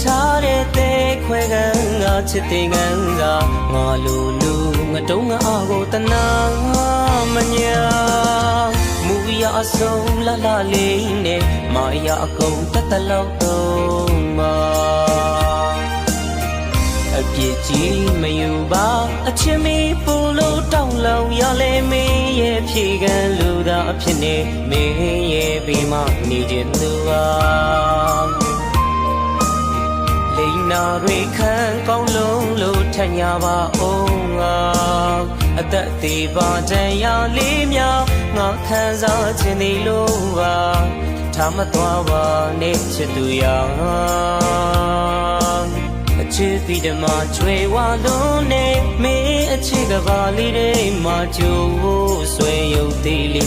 ထားတဲ့တဲ့ခွဲကန်ငါချစ်တဲ့ကန်ကငါလိုလူငါတုံးငါအားကိုတနာမညာမူရအဆုံးလာလာလေးနဲ့မာရအကုန်တတလောက်တော့မှာအပြစ်ကြီးမယူပါအချင်းမီပူလို့တောင်းလောင်ရလဲမင်းရဲ့ဖြေကန်လူသာအဖြစ်နဲ့မင်းရဲ့ဘေးမှာနေခြင်းသူပါလိန်နာတွေခံကောင်းလုံးလို့ထညာပါအောင်ငါအသက်သေးပါတန်ရာလေးများငါခံစားခြင်းဒီလိုပါထားမသွားပါနဲ့ချစ်သူရာအချစ်ပြီးတမကျွေဝါလုံးနဲ့မင်းအချစ်ကပါလေးတွေမှာကြိုးဆွဲရုပ်သေးလေး